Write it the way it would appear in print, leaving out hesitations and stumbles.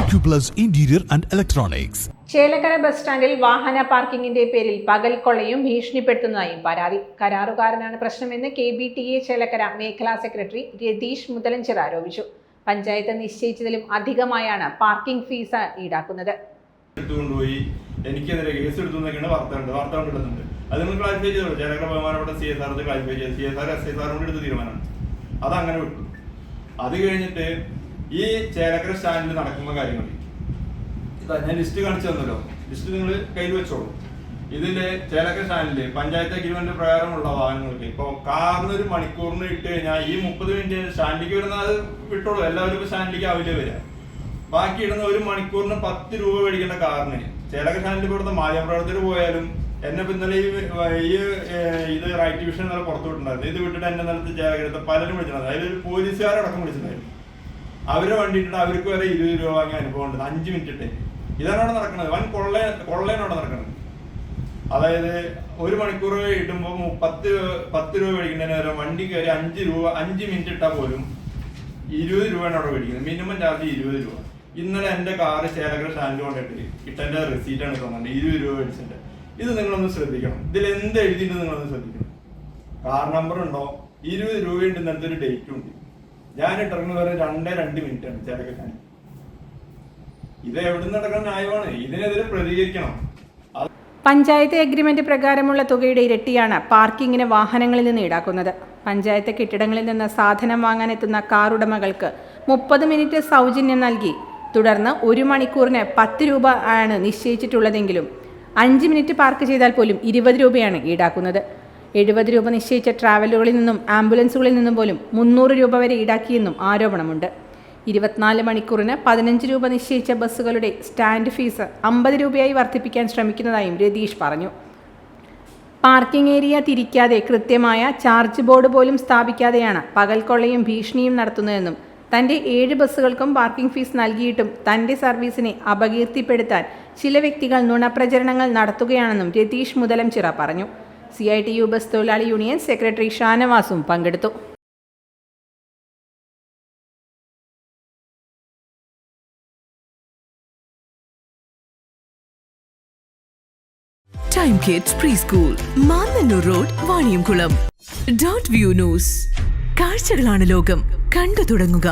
Acuplus Interior and Electronics. Chelakkara bus സ്റ്റാൻഡിൽ വാഹന പാർക്കിംഗിന്റെ പേരിൽ പകൽ കൊള്ളയും ഭീഷണിപ്പെടുത്തുന്നതായും പരാതി. കരാറുകാരനാണ് പ്രശ്നമെന്ന് KBTA ചേലക്കര മേഖലാ സെക്രട്ടറി രതീഷ് മുതലഞ്ചിറ ആരോപിച്ചു. പഞ്ചായത്ത് നിശ്ചയിച്ചതിലും അധികമായാണ് പാർക്കിംഗ് ഫീസ് ഈടാക്കുന്നത്. എനിക്കെതിരെ കേസ് എടുത്തുന്നൊക്കെയാണ് വാർത്ത കൊണ്ടിടുന്നുണ്ട്. അത് നിങ്ങൾ ക്ലാരിഫൈ ചെയ്തോളൂ. ചേലക്കര ബഹുമാനപ്പെട്ട CSR ക്ലാരിഫൈ ചെയ്ത് CSR SSR കൊണ്ട് എടുത്ത തീരുമാനമാണ്. അതങ്ങനെ വിട്ടു. അത് കഴിഞ്ഞിട്ട് ഈ ചേലക്കര സ്റ്റാൻഡിൽ നടക്കുന്ന കാര്യങ്ങൾ ഞാൻ ലിസ്റ്റ് കാണിച്ചു തന്നല്ലോ. ലിസ്റ്റ് നിങ്ങൾ കയ്യിൽ വെച്ചോളൂ. ഇതില് ചേലക്കര സ്റ്റാൻഡില് പഞ്ചായത്ത് അഗ്രിമെന്റ് പ്രകാരമുള്ള വാഹനങ്ങൾക്ക് ഇപ്പൊ കാറിന് ഒരു മണിക്കൂറിന് ഇട്ട് കഴിഞ്ഞാൽ ഈ 30 മിനിറ്റ് സ്റ്റാൻഡിലേക്ക് വരുന്ന അത് വിട്ടോളൂ. എല്ലാവരും ഇപ്പൊ സ്റ്റാൻഡിലേക്ക് ആവില്ലേ വരിക. ബാക്കി ഇടുന്ന ഒരു മണിക്കൂറിന് 10 രൂപ മേടിക്കേണ്ട കാറിന് ചേലക്കര സ്റ്റാൻഡിൽ ഇവിടുത്തെ മാധ്യമപ്രവർത്തകർ പോയാലും എന്നെ ഇന്നലെ ഇത് റൈറ്റ് ഡിവിഷൻ ഇന്നലെ പുറത്തു വിട്ടുണ്ടായിരുന്നു. ഇത് വിട്ടിട്ട് എന്നെ നിലത്ത് ചേലക്കരത്തെ പലരും വിളിച്ചിട്ടുണ്ടായിരുന്നു. അതിലൊരു പോലീസുകാരടക്കം വിളിച്ചിട്ടുണ്ടായിരുന്നു. അവരെ വണ്ടി ഇട്ടിട്ട് അവർക്ക് വരെ 20 രൂപ വാങ്ങിയ അനുഭവം ഉണ്ട്. 5 മിനിറ്റ് ഇട്ടേ. ഇതാണ് അവിടെ നടക്കുന്നത്. വൻ കൊള്ളയാണ് നടക്കുന്നത്. അതായത് ഒരു മണിക്കൂർ ഇടുമ്പോൾ 10 രൂപ മേടിക്കുന്നതിന് നേരം വണ്ടി കയറി 5 മിനിറ്റ് ഇട്ടാൽ പോലും 20 രൂപയാണ് അവിടെ മേടിക്കുന്നത്. മിനിമം ചാർജ് 20 രൂപ. ഇന്നലെ എന്റെ കാറ് ചേലക്കര സ്റ്റാൻഡ് കൊണ്ടിട്ട് ഇട്ടെന്റെ റെസീറ്റാണ് തോന്നുന്നത് 20 രൂപ മേടിച്ചിട്ട്. ഇത് നിങ്ങളൊന്ന് ശ്രദ്ധിക്കണം. ഇതിൽ എന്ത് എഴുതിയിട്ട് നിങ്ങളൊന്ന് ശ്രദ്ധിക്കണം. കാർ നമ്പർ ഉണ്ടോ, 20 രൂപയുണ്ട്, ഇന്നത്തെ ഒരു ഡേറ്റും ഉണ്ട്. ഞാൻ ഇട്ടിറങ്ങുന്നത് വരെ 2 മിനിറ്റ് ആണ് ചേലക്കര സ്റ്റാൻഡ്. ഇത് എവിടെ നടക്കുന്ന ന്യായമാണ്? ഇതിനെതിരെ പ്രതികരിക്കണം. പഞ്ചായത്ത് എഗ്രിമെന്റ് പ്രകാരമുള്ള തുകയുടെ ഇരട്ടിയാണ് പാർക്കിങ്ങിന് വാഹനങ്ങളിൽ നിന്ന് ഈടാക്കുന്നത്. പഞ്ചായത്ത് കെട്ടിടങ്ങളിൽ നിന്ന് സാധനം വാങ്ങാനെത്തുന്ന കാർ ഉടമകൾക്ക് 30 മിനിറ്റ് സൗജന്യം നൽകി തുടർന്ന് 1 മണിക്കൂറിന് 10 രൂപ ആണ് നിശ്ചയിച്ചിട്ടുള്ളതെങ്കിലും 5 മിനിറ്റ് പാർക്ക് ചെയ്താൽ പോലും 20 രൂപയാണ് ഈടാക്കുന്നത്. 70 രൂപ നിശ്ചയിച്ച ട്രാവലുകളിൽ നിന്നും ആംബുലൻസുകളിൽ നിന്നും പോലും 300 രൂപ വരെ ഈടാക്കിയെന്നും ആരോപണമുണ്ട്. 24 മണിക്കൂറിന് 15 രൂപ നിശ്ചയിച്ച ബസ്സുകളുടെ സ്റ്റാൻഡ് ഫീസ് 50 രൂപയായി വർദ്ധിപ്പിക്കാൻ ശ്രമിക്കുന്നതായും രതീഷ് പറഞ്ഞു. പാർക്കിംഗ് ഏരിയ തിരിക്കാതെ കൃത്യമായ ചാർജ് ബോർഡ് പോലും സ്ഥാപിക്കാതെയാണ് പകൽക്കൊള്ളയും ഭീഷണിയും നടത്തുന്നതെന്നും തൻ്റെ 7 ബസ്സുകൾക്കും പാർക്കിംഗ് ഫീസ് നൽകിയിട്ടും തൻ്റെ സർവീസിനെ അപകീർത്തിപ്പെടുത്താൻ ചില വ്യക്തികൾ നുണപ്രചരണങ്ങൾ നടത്തുകയാണെന്നും രതീഷ് മുതലംചിറ പറഞ്ഞു. CITU ബസ് തൊഴിലാളി യൂണിയൻ സെക്രട്ടറി ഷാനവാസും പങ്കെടുത്തു. Time Kids Preschool, Mannannur road, Vaniyamkulam. Dot View News. കാഴ്ചകളാണ് ലോകം, കണ്ടു തുടങ്ങുക.